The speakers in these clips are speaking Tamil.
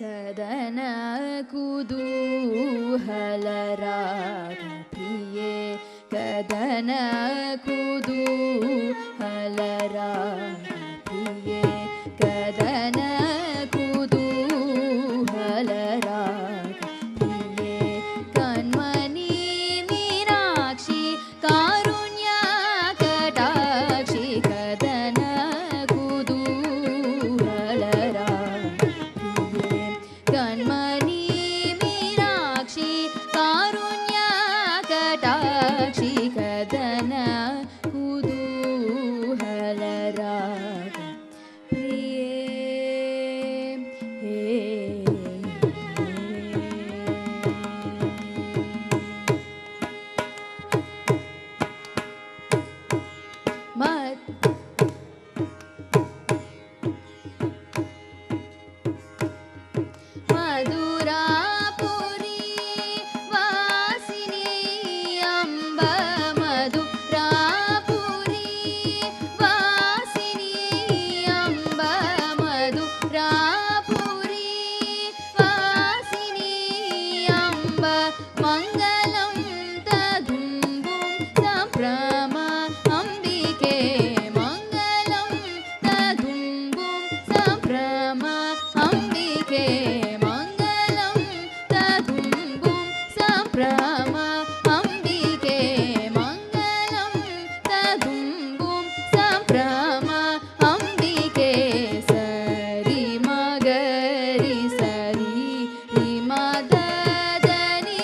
ಕದನ ಕುತೂಹಲರಾಗ ಪ್ರಿಯೆ ಕದನ ಕುತೂಹಲರಾಗ ಪ್ರಿಯೆ ಕದನ ಕುತೂಹಲರಾಗ ಪ್ರಿಯೆ ಕಣ್ಮಣಿ ಮೀನಾಕ್ಷಿ ಕಾರುಣ್ಯ ಕಟಾಕ್ಷಿ ಕದನ ಕುತೂಹಲರಾಗ ಪ್ರಿಯೆ ಕಣ್ಮಣಿ ಮೀನಾಕ್ಷಿ ಕಾರುಣ್ಯ ಕಟಾಕ್ಷಿ ಕದನ ಕುತೂಹಲರಾಗ ಪ್ರಿಯೆ ಮಧುರಾಪುರಿ ವಾಸಿನಿ ಅಂಬ ಮಧುರಾಪುರಿ ವಾಸಿನಿ ಅಂಬ ಮಧುರಾಪುರಿ ವಾಸಿನಿ ಅಂಬ ಮಂಗಲಂ ತದುಂಬುಂ ಸಂಭ್ರಮ ಅಂಬಿಕೆ ಮಂಗಲಂ ತದುಂಬುಂ ಸಂಭ್ರಮ ಅಂಬಿಕೆ ಮಂಗಲಂ ತದುಂಬುಂ ಸಂಭ್ರಮ ಅಂಬಿಕೆ ಮಂಗಲಂ ತದುಂಬುಂ ಸಂಭ್ರಮ ಅಂಬಿಕೆ ಸರಿ ಮಗರಿ ಸರಿ ಮದ ಧನಿ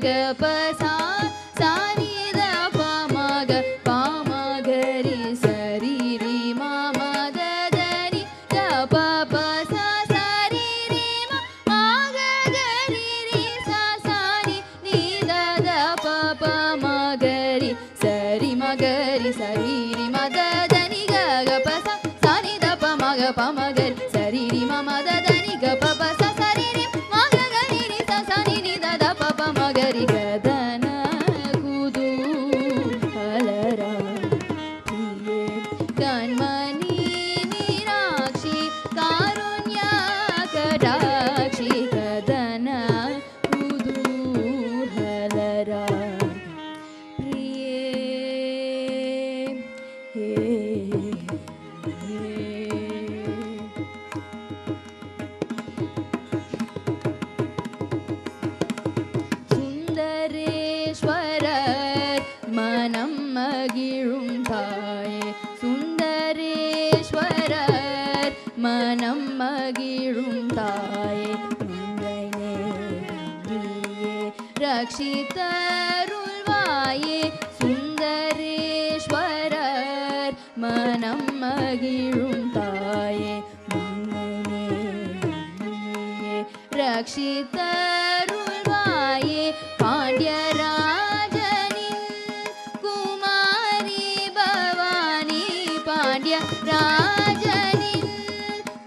ಗ ಪ ಸಾನಿ ದ ಪ ಮಗ ಪ ಮಗರಿ ಸರಿ ರಿ ಮದ ಧನಿ ಗ ಪ ಪ ಸರಿ ರಿ ಮಗ ಗರಿ ರಿ ಸಾನಿ ನಿ ದ ದ ಪ ಪ ಮಗರಿ ಸರಿ ಮಗರಿ ಸರಿ ರಿ ಮದ ಧನಿ ಗ ಪ ಸಾನಿ ದ ಪ ಮಗ ಪ ಮಗರಿ ಸರಿ ರಿ ಮದ ಧನಿ ಗ ಪ ಪ ಸರಿ ರಿ ಮಗ ಗರಿ ರಿ ಸಾನಿ ನಿ ದ ದ ಪ ಪ ಮಗರಿ ಕದನ ಕುತೂಹಲರಾಗ ಪ್ರಿಯೆ ಕಣ್ಮಣಿ ಮೀನಾಕ್ಷಿ ಕಾರುಣ್ಯ ಕಟಾಕ್ಷಿ ಕದನ ಕುತೂಹಲರಾಗ ಪ್ರಿಯೆ சுந்தரேஸ்வரர் மனம் மகிழும் தாயே சுந்தரேஸ்வரர் மனம் மகிழும் தாயே மங்கையே ரட்சித்தருள்வாயே சுந்தரேஸ்வரர் மனம் மகிழும் தாயே மங்கையே ரட்சித்தருள்வாயே பாண்டியராஜனின் குமாரி பவானி பாண்டியராஜனின்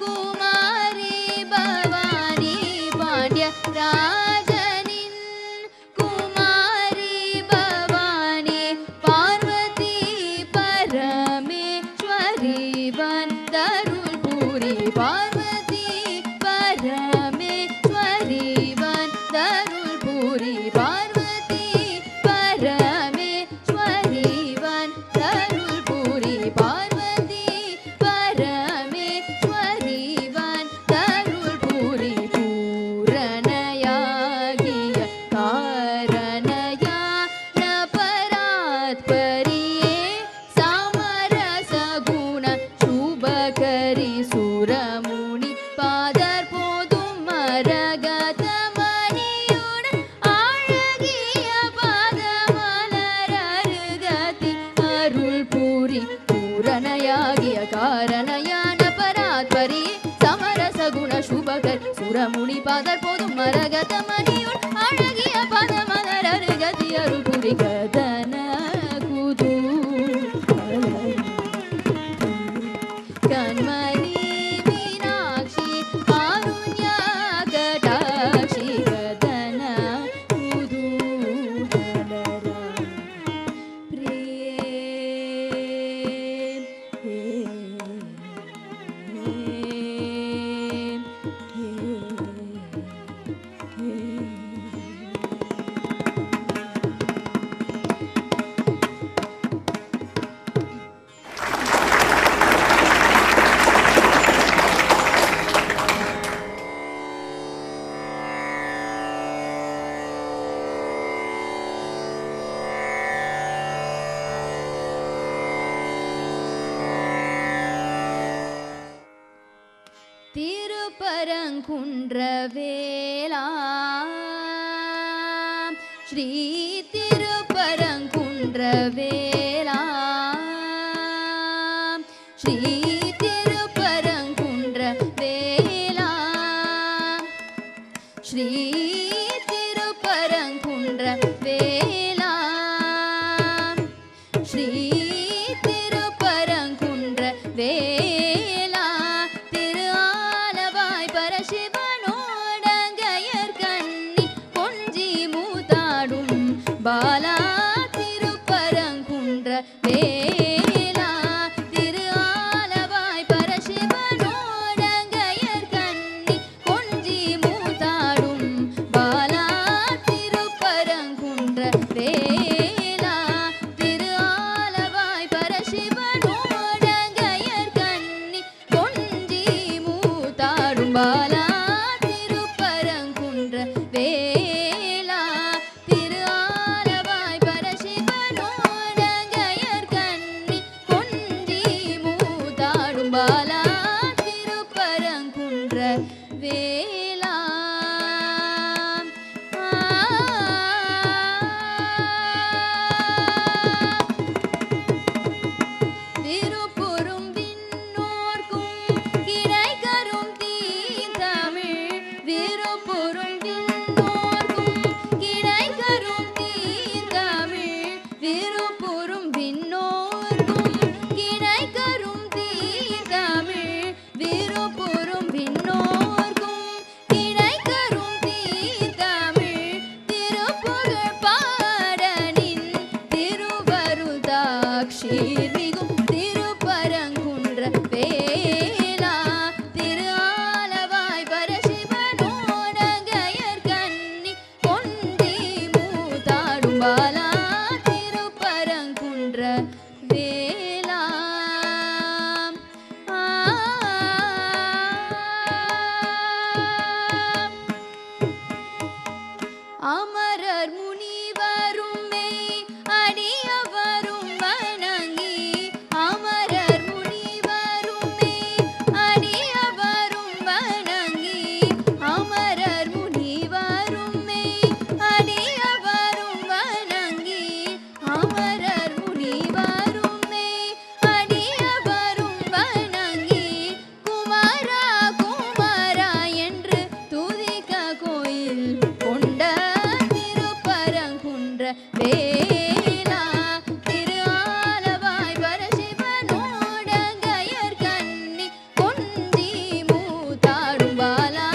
குமாரி பவானி பாண்டியராஜனின் குமாரி பவானி பார்வதி பரமேஸ்வரி வந்தருள் பூரி பார்வதி பரமேஸ்வரி வந்தருள் பூரி பார்வதி பரமேஸ்வரி வந்தருள் பூரி பார்வதி பரமேஸ்வரி வந்தருள் பூரி பூரணயாகிய காரணயான பராத்பரியே சாமரಸ ಗುಣ ಶುಭಕರಿ ಸುರಮುನಿ ಪಾದರ್ போதும் மரகத மணியுடன் அழகிய பாதமலர் அருகதி அருள் பூரி பூரணயாகிய காரணயான பராத்பரியே சமரச குண சுபகர் சுரமுனி பாதர் போதும் மரகத மணியுடன் அழகிய பாதமலர் அருகதி அருள் பூரி கதன குதூஹலராக கண்மணி மீனாட்சி காருண்ய கடாட்சி கதன குதூஹலராக ಪ್ರಿಯೆ ಹೇ ಹೇ ಹೇ திருப்பரங்குன்றவேலா ஸ்ரீ திருப்பரங்குன்றவேலா ஸ்ரீ திருப்பரங்குன்றவேலா ஸ்ரீ திருப்பரங்குன்றவேலா ஸ்ரீ திருப்பரங்குன்றவேலா திரு ஆலவாய் பரசிவனோடங்கையர் கண்ணி கொஞ்சி மூத்தாடும் பாலா திருப்பரங்குன்றவேலா திரு ஆலவாய் பரசிவனோடங்கையர் கண்ணி கொஞ்சி மூத்தாடும் பாலா திருப்பரங்குன்றவேலா திரு ஆலவாய் பரசிவனோடங்கையர் கண்ணி கொஞ்சி மூத்தாடும் பாலா திருப்பரங்குன்றவேலா திரு ஆலவாய் பரசிவனோடங்கையர் கண்ணி கொஞ்சி மூத்தாடும் பாலா திருப்பரங்குன்றவேலா விருப்புறும் விண்ணோர்க்கும் கிடைக்கரும் தீந்தமிழ் விருப்புறும் விண்ணோர்க்கும் கிடைக்கரும் தீந்தமிழ் விருப்புறும் விண்ணோர்க்கும் கிடைக்கரும் தீந்தமிழ் விருப்புறும் விண்ணோர்க்கும் கிடைக்கரும் தீந்தமிழ் திருப்புகழ் பாடனின் திருவருதாட்சீர் மிகும் திருப்பரங்குன்றவேலா திரு ஆலவாய் பரசிவனோடங்கையர் கண்ணி கொஞ்சி மூத்தாடும் பாலா திருப்பரங்குன்றவேலா அமரர் முனிவரும் மெய் அடியவரும் வணங்கி அமரர் முனிவரும் மெய் அடியவரும் வணங்கி அமரர் முனிவரும் மெய் அடியவரும் வணங்கி அமரர் முனிவரும் மெய் அடியவரும் வணங்கி குமாரா குமாரா என்று துதிக்க கோயில் கொண்ட திருப்பரங்குன்றவேலா திரு ஆலவாய் பரசிவனோடங்கையர் கண்ணி கொஞ்சி மூத்தாடும் பாலா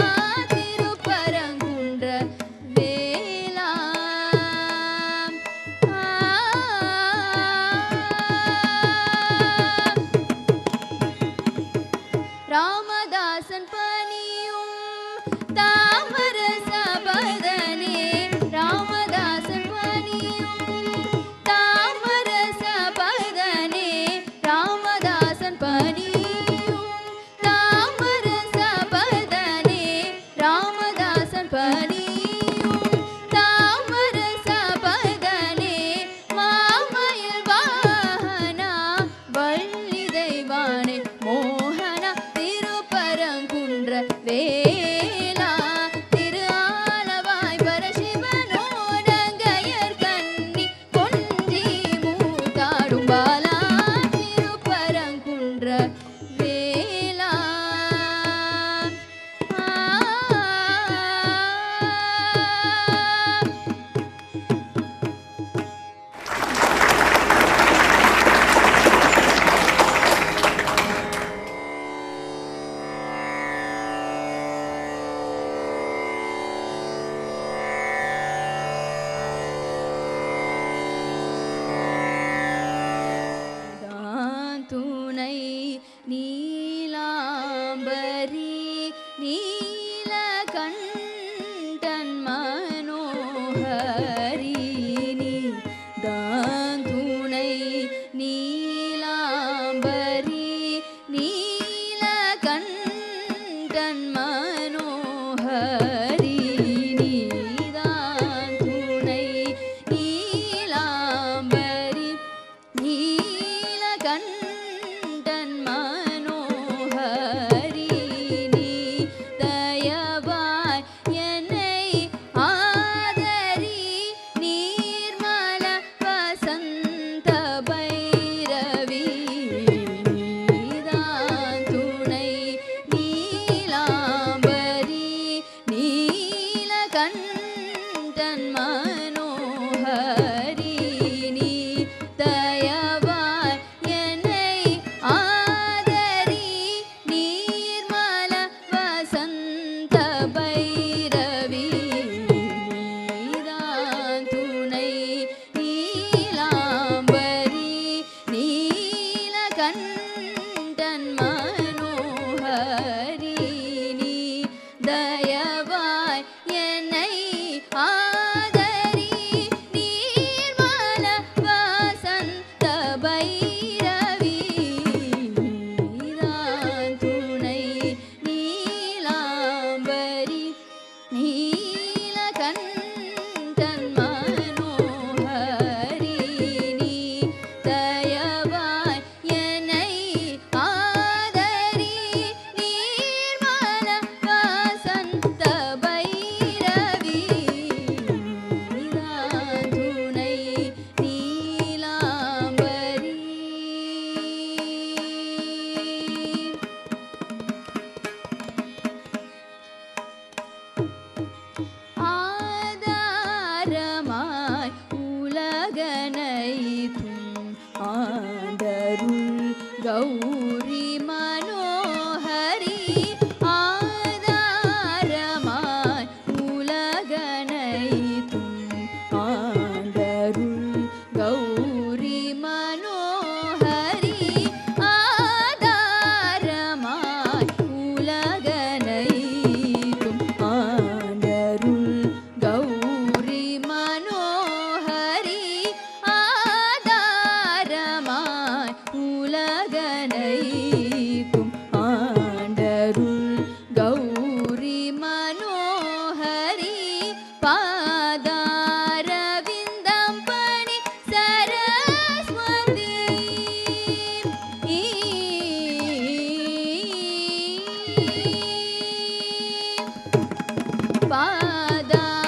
திருப்பரங்குன்றவேலா ராமதாசன் பணியும் தாமர சபதனே ராமதாசன் பணியும் தாமர சபதனே ராமதாசன் பணியும் தாமர சபதனே ராமதாசன் பணியும் தாமர சபதனே மாமயில் வாகனா வள்ளி தெய்வானே மோகனா திருப்பரங்குன்றவேலா திரு ஆலவாய் பரசிவனோடங்கையர் கண்ணி கொஞ்சி மூத்தாடும் பாலா திருப்பரங்குன்றவேலா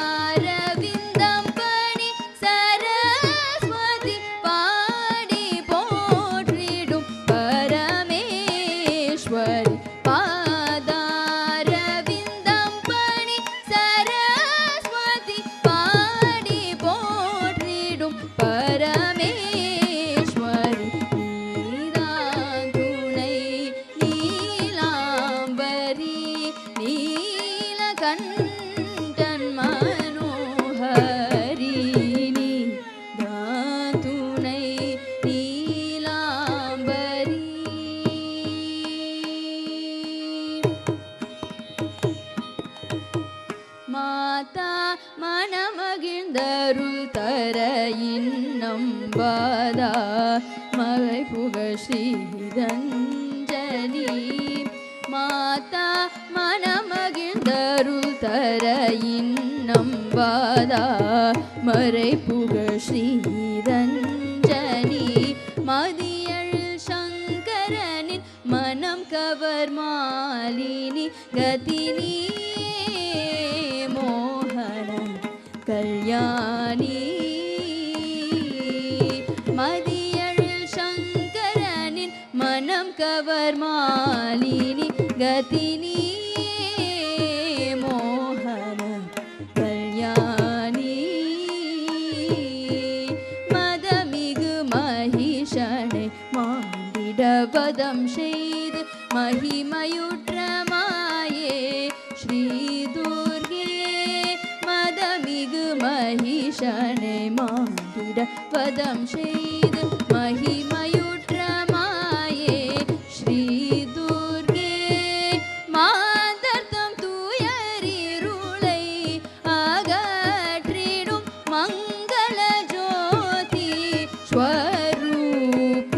பாதாரவிந்தம் பணி சரஸ்வதி பாடி போற்றிடும் பரமேஸ்வரி பாதாரவிந்தம் பணி சரஸ்வதி பாடி போற்றிடும் பரமேஸ்வரி நீதான் துணை நீலாம்பரி நீலகண்டன் மனோஹரி நீதான் துணை நீலாம்பரி மாதா மனமகிழ்ந்தருள் தர இன்னம்பாதா மகை புகழ் ஸ்ரீரஞ்சனி மாதா மனமகிழ்ந்தருள் தர இன்னம்பாதா மறை புகழ் ஸ்ரீரஞ்சனி மதியள் சங்கரனின் மனம் கவர் மாலினி கதினி மோகன கல்யாணி மதியள் சங்கரனின் மனம் கவர் மாலினி கதினி மோகன கல்யாணி மதமிகு மகிஷனை மாண்டிடவதம் செய்து மகிமையுற்ற மாயே ஸ்ரீ துர்கே மதமிகு மகிஷனை மாண்டிட வதம் செய்து மகிமையுற்ற மாயே ஸ்ரீ துர்கே மாதர்த்தம் தூயரிருளை அகற்றிடும் மங்கள ஜோதி ஸ்வரூபிணி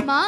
மா